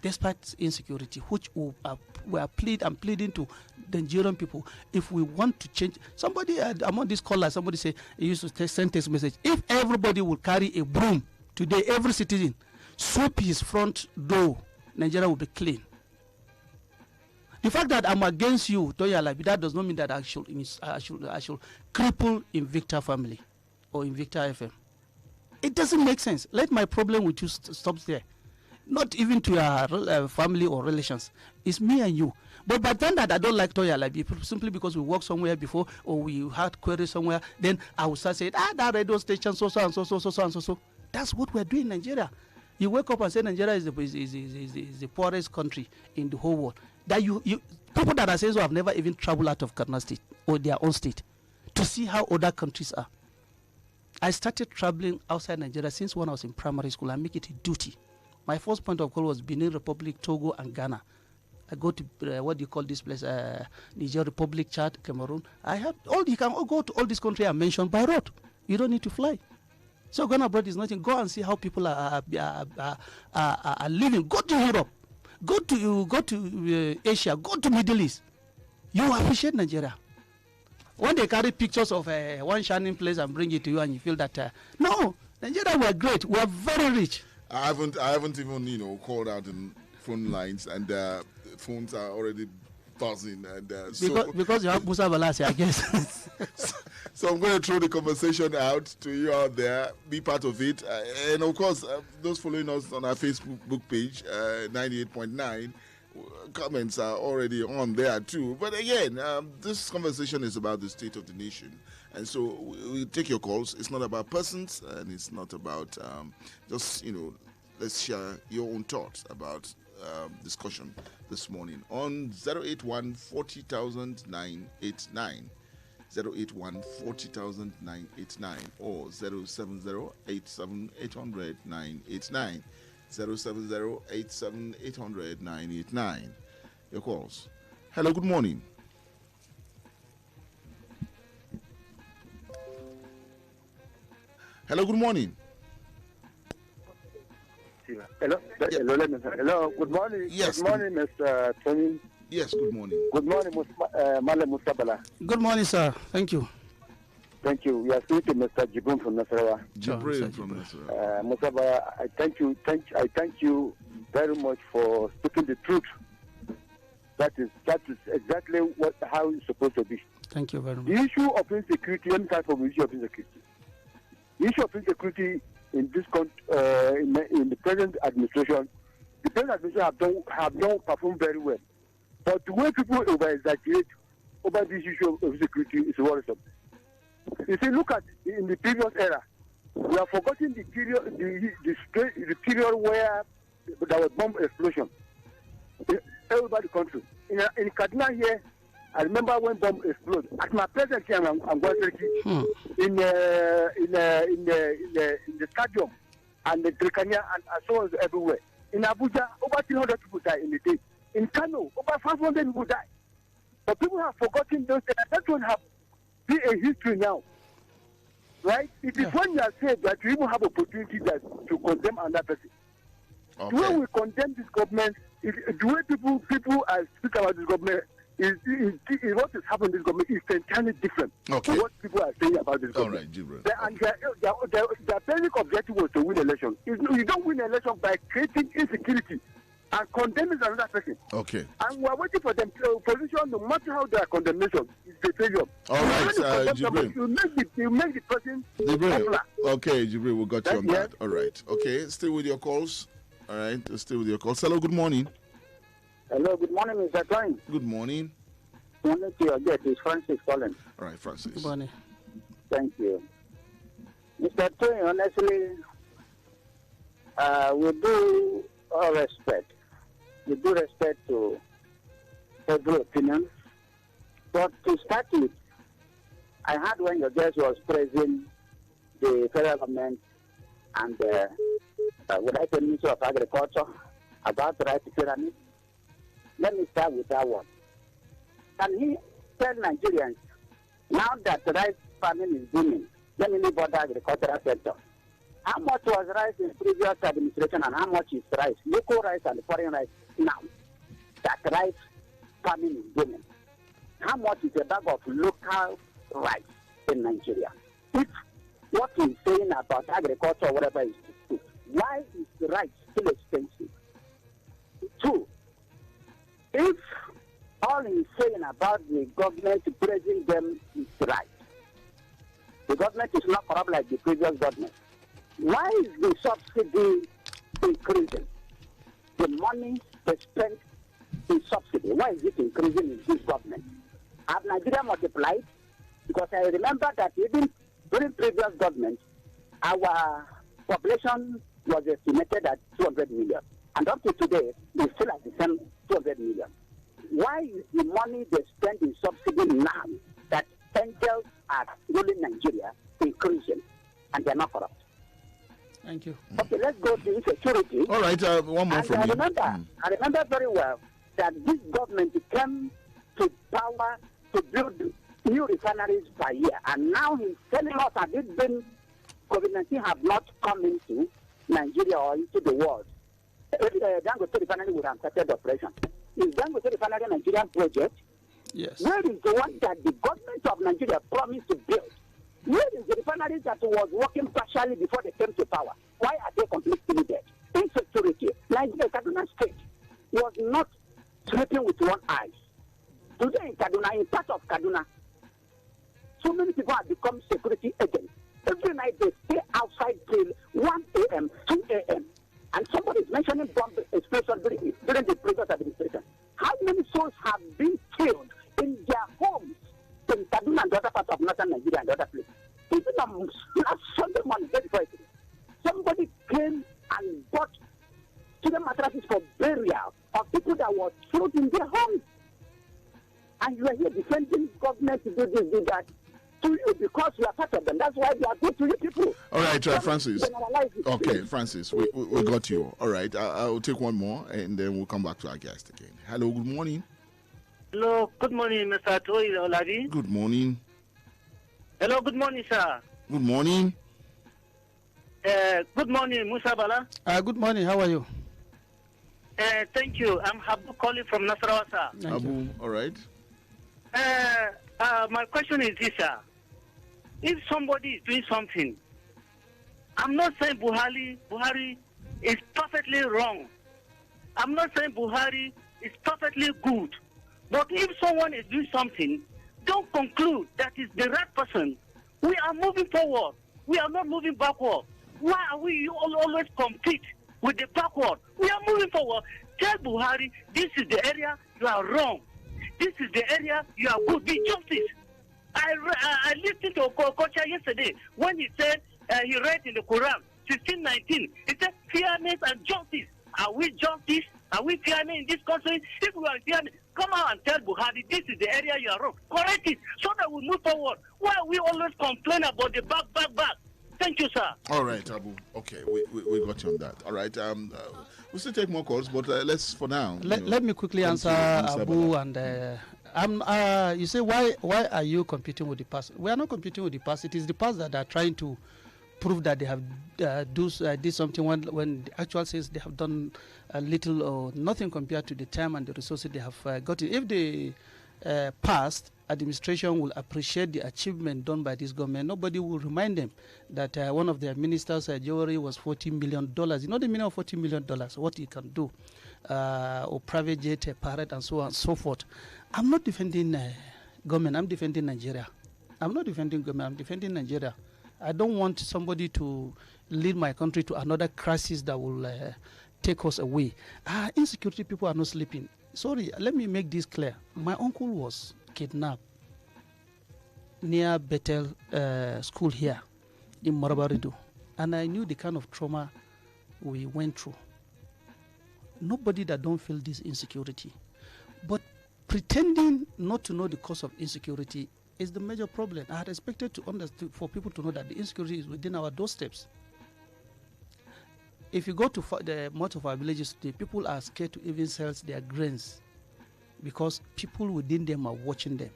Speaker 2: despite insecurity, which we are pleading to the Nigerian people. If we want to change, somebody among these callers, somebody say he used to send text message. If everybody will carry a broom today, every citizen sweep his front door, Nigeria will be clean. The fact that I'm against you, Toya Alabi, that does not mean that I should cripple Invicta family or Invicta FM. It doesn't make sense. Let my problem with you stop there. Not even to your family or relations. It's me and you. But by then that I don't like Toya like people simply because we worked somewhere before or we had queries somewhere, then I will start saying, that radio station so and so. That's what we're doing in Nigeria. You wake up and say Nigeria is the poorest country in the whole world. That you people that are saying so have never even traveled out of Kaduna State or their own state to see how other countries are. I started traveling outside Nigeria since when I was in primary school. I make it a duty. My first point of call was Benin Republic, Togo, and Ghana. I go to what do you call this place? Niger Republic, Chad, Cameroon. I have all. You can go to all these countries I mentioned by road. You don't need to fly. So going abroad is nothing. Go and see how people are living. Go to Europe. Go to Asia. Go to Middle East. You appreciate Nigeria. When they carry pictures of one shining place and bring it to you, and you feel that no, Nigeria, we are great. We are very rich.
Speaker 1: I haven't even called out in phone lines, and phones are already buzzing, and
Speaker 2: because you have Musa Balasi, I guess.
Speaker 1: So I'm going to throw the conversation out to you out there. Be part of it, and of course, those following us on our Facebook page, 98.9. Comments are already on there too. But again, this conversation is about the state of the nation, and so we take your calls. It's not about persons, and it's not about just let's share your own thoughts about discussion this morning on 081 40,000 989, 081 40,000 989, or 070 800 989. 070-87-800-989. Your calls. Hello, good morning. Hello, good morning.
Speaker 3: Hello, hello, good morning.
Speaker 1: Yes.
Speaker 3: Good morning, Mr. Tony.
Speaker 1: Yes, good morning.
Speaker 3: Good morning, Male Mustabala.
Speaker 2: Good morning, sir. Thank you.
Speaker 3: Thank you. We are speaking to Mr. Jibril from Nasarawa.
Speaker 1: Jibril from Nasarawa.
Speaker 3: Mustabala, I thank you very much for speaking the truth. That is exactly how it's supposed to be.
Speaker 2: Thank you very much.
Speaker 3: The issue of insecurity, let me start from the issue of insecurity. The issue of insecurity in this in the present administration, the present administration have not performed very well. But the way people over-exaggerate over this issue of insecurity is worrisome. You see, look at in the previous era, we are forgetting the period where there was bomb explosion all over the country. In Kaduna here, I remember when bomb exploded. At my present here, I'm going in the stadium and the Drikania and so on everywhere. In Abuja, over 300 people die in a day. In Kano, over 500 people die. But people have forgotten those things. That one have be a history now, right? It is when you are saying that you even have opportunity to condemn another person.
Speaker 1: Okay.
Speaker 3: The way we condemn this government, the way people are speak about this government is what is happening in this government is entirely different
Speaker 1: Okay.
Speaker 3: to what people are saying about this
Speaker 1: All
Speaker 3: government.
Speaker 1: right, Jibril.
Speaker 3: And their basic objective was to win election. You don't win election by creating insecurity and condemning another person.
Speaker 1: Okay.
Speaker 3: And we are waiting for them to position, no matter how their condemnation is a failure.
Speaker 1: All right,
Speaker 3: Jibril. You make the person
Speaker 1: Jibril.
Speaker 3: popular.
Speaker 1: Okay, Jibril, we got you on
Speaker 3: Yes.
Speaker 1: that. All right. Okay, stay with your calls. All right, stay with your calls. Hello, good morning.
Speaker 3: Hello, good morning, Mr. Twain.
Speaker 1: Good morning.
Speaker 3: Morning to your guest, is Francis calling.
Speaker 1: All right, Francis.
Speaker 2: Good morning.
Speaker 3: Thank you. Mr. Twain, honestly, we do all respect. We do respect to every opinion. But to start with, I heard when your guest was praising the federal government and would I say Minister of Agriculture about the rice pyramid. Let me start with that one. Can he tell Nigerians now that the rice farming is booming, let me leave out the agricultural sector. How much was rice in previous administration and how much is rice, local rice and foreign rice now that rice farming is booming? How much is a bag of local rice in Nigeria? If what he's saying about agriculture or whatever is true, why is the rice still expensive? Two, if all he's saying about the government praising them is right, the government is not corrupt like the previous government. Why is the subsidy increasing? The money they spent in subsidy, why is it increasing in this government? Have Nigeria multiplied? Because I remember that even during previous governments, our population was estimated at 200 million. And up to today, we still at the same 200 million. Why is the money they spend in subsidy now that angels are ruling Nigeria increasing and they're not corrupt?
Speaker 2: Thank you.
Speaker 3: Okay, let's go to insecurity.
Speaker 1: All right, one more
Speaker 3: and
Speaker 1: from
Speaker 3: I
Speaker 1: you.
Speaker 3: remember very well that this government came to power to build new refineries per year. And now he's telling us that it's been COVID-19 have not come into Nigeria or into the world. Dangote refinery would have started operation. Is Dangote refinery a Nigerian project?
Speaker 2: Yes.
Speaker 3: Where is the one that the government of Nigeria promised to build? Where is the refinery that was working partially before they came to power? Why are they completely dead? Insecurity. Nigeria, Kaduna State was not sleeping with one eye. Today in Kaduna, in part of Kaduna, so many people have become security agents. Every night they stay outside till 1 a.m., 2 a.m. And somebody is mentioning bomb explosion during the previous administration. How many souls have been killed in their homes in Kaduna and the other parts of northern Nigeria and other places? Even on last Sunday morning, somebody came and bought student mattresses for burial of people that were killed in their homes. And you are here defending government to do this, do that, to you because you are part of them. That's why they are good to you people.
Speaker 1: All right, Francis. Okay, Francis, we got you. All right, I'll take one more and then we'll come back to our guest again. Hello, good morning.
Speaker 4: Hello, good morning, Mr. Toy Olabi.
Speaker 1: Good morning.
Speaker 4: Hello, good morning, sir.
Speaker 1: Good morning.
Speaker 4: Good morning, Musa Bala.
Speaker 2: Good morning, how are you?
Speaker 4: Thank you. I'm Habu calling from Nasarawa, sir.
Speaker 1: Abu, all right.
Speaker 4: My question is this, sir. If somebody is doing something, I'm not saying Buhari is perfectly wrong. I'm not saying Buhari is perfectly good. But if someone is doing something, don't conclude that is the right person. We are moving forward. We are not moving backward. Why are we always compete with the backward? We are moving forward. Tell Buhari, this is the area you are wrong. This is the area you are good. Be justice. I listened to Okocha yesterday when he said he read in the Quran 16:19. He said fairness and justice. Are we justice? Are we fairness in this country? If we are fairness, come out and tell Buhari this is the area you are wrong. Correct it so that we move forward. Why we always complain about the back? Thank you, sir.
Speaker 1: All right, Abu. Okay, we got you on that. All right. We'll still take more calls, but let's for now.
Speaker 2: Let me quickly answer Abu and you say why are you competing with the past? We are not competing with the past. It is the past that are trying to prove that they have did something when the actual says they have done little or nothing compared to the time and the resources they have gotten. If the past administration will appreciate the achievement done by this government, nobody will remind them that one of their ministers' jewelry was $40 million. You know the meaning of $40 million, what he can do, or private jet, parrot, and so on and so forth. I'm not defending government, I'm defending Nigeria. I'm not defending government, I'm defending Nigeria. I don't want somebody to lead my country to another crisis that will take us away. Insecurity, people are not sleeping. Sorry, let me make this clear. My uncle was kidnapped near Bethel school here in Marabarido, and I knew the kind of trauma we went through. Nobody that don't feel this insecurity, but pretending not to know the cause of insecurity is the major problem. I had expected to understand for people to know that the insecurity is within our doorsteps. If you go to most of our villages today, people are scared to even sell their grains because people within them are watching them,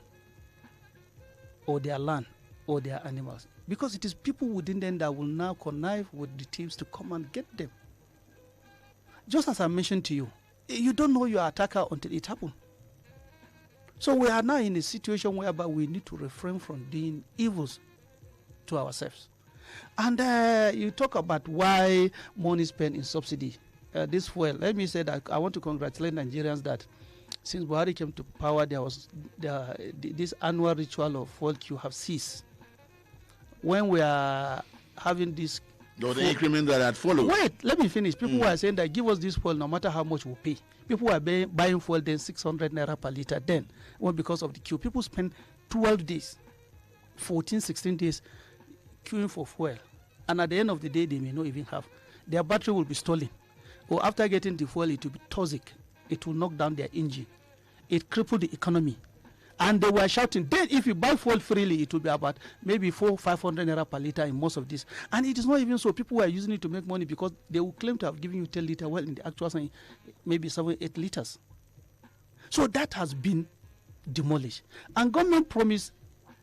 Speaker 2: or their land, or their animals. Because it is people within them that will now connive with the thieves to come and get them. Just as I mentioned to you, you don't know your attacker until it happens. So we are now in a situation whereby we need to refrain from doing evils to ourselves. And you talk about why money spent in subsidy. This fuel, let me say that I want to congratulate Nigerians that since Buhari came to power, there was this annual ritual of fuel queue have ceased. When we are having this
Speaker 1: Or the increment that had followed.
Speaker 2: Wait, let me finish. People were saying that give us this fuel no matter how much we pay. People were buying fuel then 600 naira per liter then. Well, because of the queue. People spend 12 days, 14, 16 days queuing for fuel. And at the end of the day, they may not even have. Their battery will be stolen. Or after getting the fuel, it will be toxic. It will knock down their engine. It crippled the economy. And they were shouting, then if you buy fuel freely, it will be about maybe 500 naira per liter in most of this. And it is not even so. People were using it to make money because they will claim to have given you 10 liters, well, in the actual saying, maybe 7, 8 liters. So that has been demolished. And government promised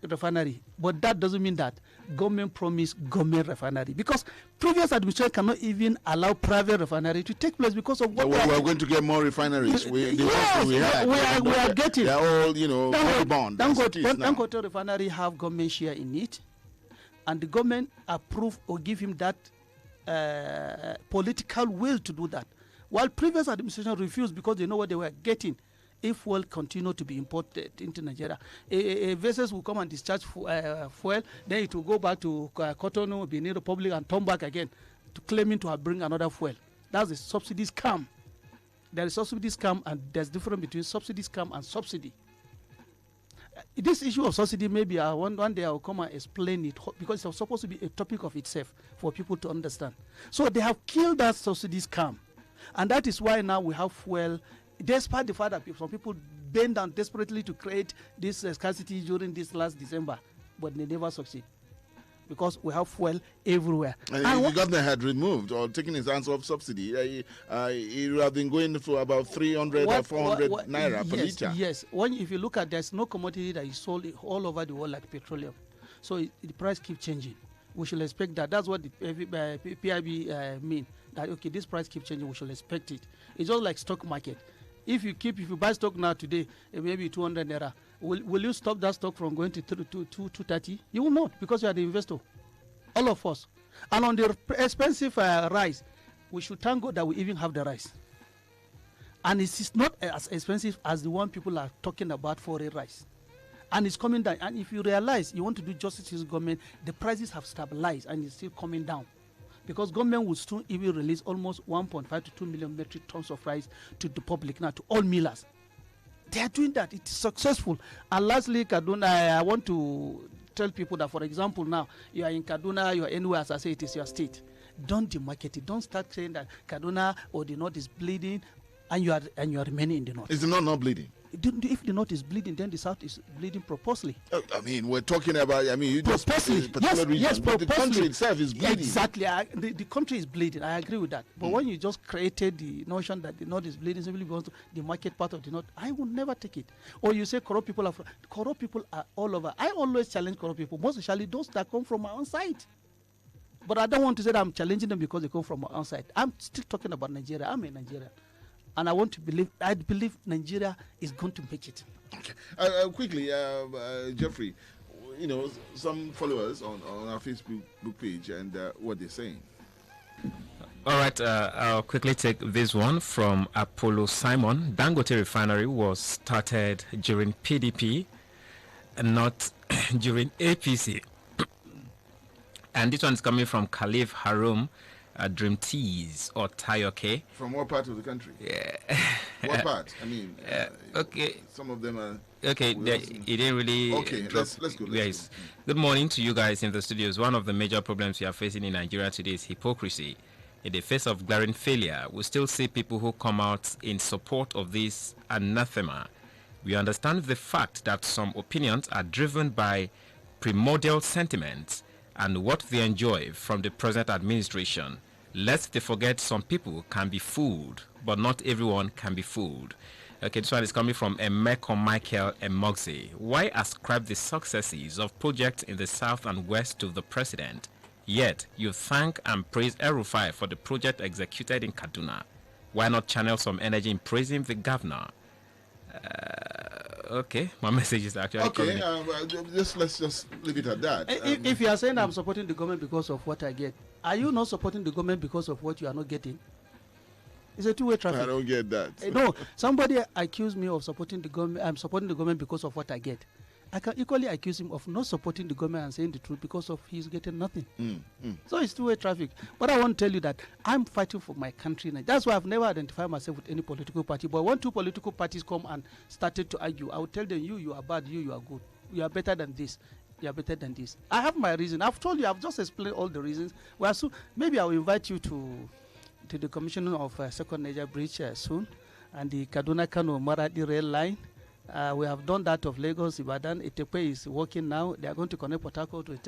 Speaker 2: refinery, but that doesn't mean that government promised government refinery, because previous administration cannot even allow private refinery to take place because of what
Speaker 1: we are going to get more refineries. We are
Speaker 2: getting.
Speaker 1: They are all,
Speaker 2: Dangote refinery have government share in it, and the government approve or give him that political will to do that, while previous administration refused because they know what they were getting. If fuel continue to be imported into Nigeria, vessels will come and discharge fuel, then it will go back to Cotonou, Benin Republic, and turn back again to claiming to have bring another fuel. That's the subsidy scam. There is subsidy scam, and there's difference between subsidy scam and subsidy. This issue of subsidy, maybe one day I will come and explain it, because it's supposed to be a topic of itself for people to understand. So they have killed that subsidy scam, and that is why now we have fuel. Despite the fact that some people bend down desperately to create this scarcity during this last December, but they never succeed because we have fuel everywhere.
Speaker 1: And the government had removed or taken his hands off subsidy. It would have been going for about 300 or 400 naira per liter.
Speaker 2: Yes, if you look at, there's no commodity that is sold all over the world like petroleum. So the price keeps changing. We should expect that. That's what the PIB mean. That, okay, this price keeps changing, we should expect it. It's just like stock market. If you buy stock now today, maybe 200 naira, will you stop that stock from going to 230? You will not, because you are the investor. All of us. And on the expensive rice, we should thank God that we even have the rice. And it is not as expensive as the one people are talking about for a rice. And it's coming down. And if you realize you want to do justice to the government, the prices have stabilized and it's still coming down. Because government will soon even release almost 1.5 to 2 million metric tons of rice to the public now, to all millers. They are doing that. It is successful. And lastly, Kaduna, I want to tell people that, for example, now you are in Kaduna, you are anywhere, as I say, it is your state. Don't demarket it. Don't start saying that Kaduna or the north is bleeding and you are remaining in the north.
Speaker 1: Is the north not bleeding?
Speaker 2: If the north is bleeding, then the south is bleeding purposely.
Speaker 1: I mean, we're talking about, you just
Speaker 2: purposely. Yes,
Speaker 1: but the country itself is bleeding.
Speaker 2: Exactly. The country is bleeding. I agree with that. But when you just created the notion that the north is bleeding simply because the market part of the north, I will never take it. Or you say corrupt people are all over. I always challenge corrupt people, most especially those that come from my own side. But I don't want to say that I'm challenging them because they come from my own side. I'm still talking about Nigeria. I'm a Nigerian. And I believe Nigeria is going to make it.
Speaker 1: Okay. Quickly, Jeffrey, some followers on our Facebook page and what they're saying.
Speaker 5: All right, I'll quickly take this one from Apollo Simon. Dangote Refinery was started during PDP and not during APC. And this one is coming from Khalif Harum. Dream Teas or Tayoke.
Speaker 1: From what part of the country?
Speaker 5: Yeah.
Speaker 1: What part? I mean,
Speaker 5: okay.
Speaker 1: Some of them are.
Speaker 5: Okay, it didn't really.
Speaker 1: Okay, let's go.
Speaker 5: Yes. Good morning to you guys in the studios. One of the major problems we are facing in Nigeria today is hypocrisy. In the face of glaring failure, we still see people who come out in support of this anathema. We understand the fact that some opinions are driven by primordial sentiments and what they enjoy from the present administration. Lest they forget some people can be fooled, but not everyone can be fooled. Okay, this one is coming from Emeko Michael Emoxi. Why ascribe the successes of projects in the south and west to the president? Yet, you thank and praise El-Rufai for the project executed in Kaduna. Why not channel some energy in praising the governor? Okay, my message is actually
Speaker 1: okay. Let's just leave it at that.
Speaker 2: If you are saying I'm supporting the government because of what I get, are you not supporting the government because of what you are not getting? It's a two-way traffic.
Speaker 1: I don't get that.
Speaker 2: No, somebody accused me of supporting the government. I'm supporting the government because of what I get. I can equally accuse him of not supporting the government and saying the truth because of he's getting nothing. So it's two-way traffic. But I want to tell you that I'm fighting for my country. And that's why I've never identified myself with any political party. But when two political parties come and started to argue, I will tell them, you are bad, you are good. You are better than this. You are better than this. I have my reason. I've told you, I've just explained all the reasons. Well, so maybe I will invite you to the commissioning of Second Niger Bridge soon, and the Kaduna-Kano Maradi rail line. We have done that of Lagos, Ibadan. Itepe is working now. They are going to connect Port Harcourt with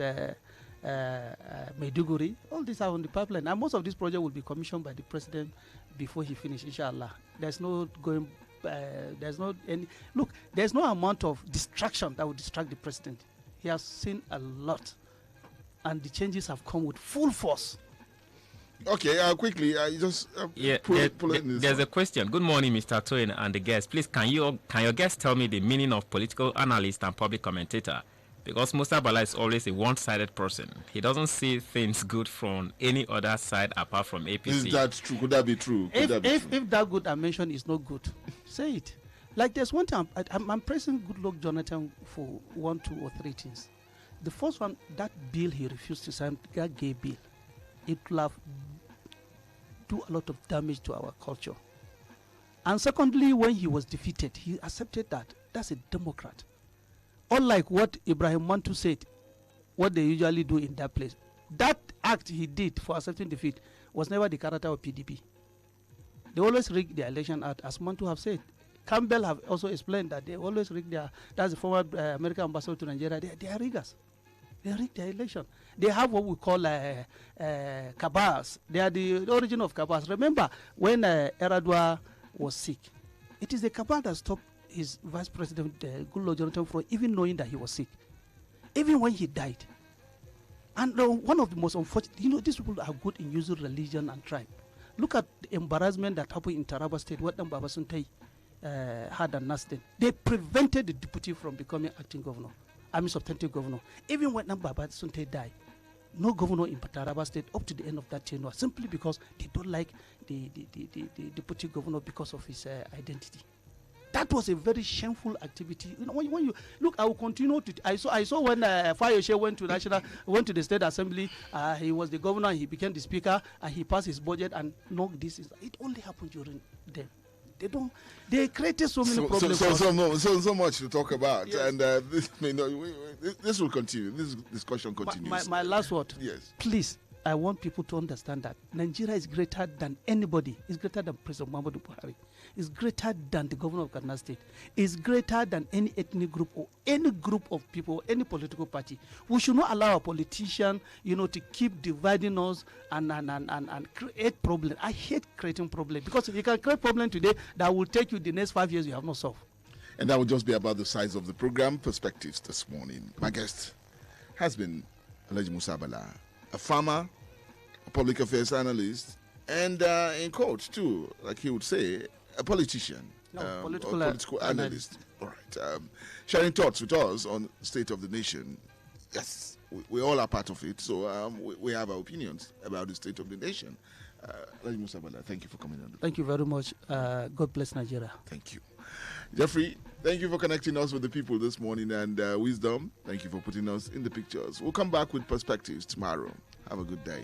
Speaker 2: Maiduguri. All these are on the pipeline. And most of this project will be commissioned by the president before he finishes, inshallah. There's no going, there's no any, look, there's no amount of distraction that will distract the president. He has seen a lot, and the changes have come with full force.
Speaker 1: Okay, quickly, just
Speaker 5: there's a question. Good morning, Mr. Toyin and the guest. Please, can your guest tell me the meaning of political analyst and public commentator? Because Musa Bala is always a one-sided person. He doesn't see things good from any other side apart from APC.
Speaker 1: Is that true? Could that be true?
Speaker 2: If that good I mentioned is not good, say it. Like there's one time, I'm praising Goodluck Jonathan for 1, 2, or 3 things. The first one, that bill he refused to sign, that gay bill, it will have do a lot of damage to our culture. And secondly, when he was defeated, he accepted that. That's a Democrat. Unlike what Ibrahim Mantu said, what they usually do in that place. That act he did for accepting defeat was never the character of PDP. They always rig their election out, as Mantu have said. Campbell have also explained that they always rig their, that's the former American ambassador to Nigeria, they are riggers. They rig their election. They have what we call cabals. They are the origin of cabals. Remember, when Eradua was sick, it is the cabal that stopped his vice president, Goodluck Jonathan, from even knowing that he was sick. Even when he died. And one of the most unfortunate, these people are good in using religion and tribe. Look at the embarrassment that happened in Taraba State, what Mbaba Suntai had and Nasden. They prevented the deputy from becoming acting governor. I mean substantive governor. Even when Mbaba Suntai died, no governor in Taraba State up to the end of that tenure, simply because they don't like the deputy governor because of his identity. That was a very shameful activity. When you look, I will continue to. I saw when Fayoshe went to the State Assembly. He was the governor. He became the speaker, and he passed his budget and knocked this. It only happened during them. They created so many problems.
Speaker 1: So much to talk about,
Speaker 2: yes.
Speaker 1: And this will continue. This discussion continues.
Speaker 2: My last word.
Speaker 1: Yes.
Speaker 2: Please, I want people to understand that Nigeria is greater than anybody. It's greater than President Muhammadu Buhari. It's greater than the governor of Kaduna State. It's greater than any ethnic group or any group of people, any political party. We should not allow a politician, to keep dividing us and create problems. I hate creating problems, because if you can create problem today, that will take you the next 5 years you have not solved.
Speaker 1: And that will just be about the size of the program Perspectives this morning. My guest has been Alhaji Musa Bala, a farmer, a public affairs analyst, and in quotes too, like he would say, a politician, political analyst. All right, sharing thoughts with us on the state of the nation. Yes, we all are part of it, so we have our opinions about the state of the nation. Alhaji Musa Bala, thank you for coming on.
Speaker 2: Thank you very much. God bless Nigeria.
Speaker 1: Thank you. Jeffrey, thank you for connecting us with the people this morning, and Wisdom, thank you for putting us in the pictures. We'll come back with Perspectives tomorrow. Have a good day.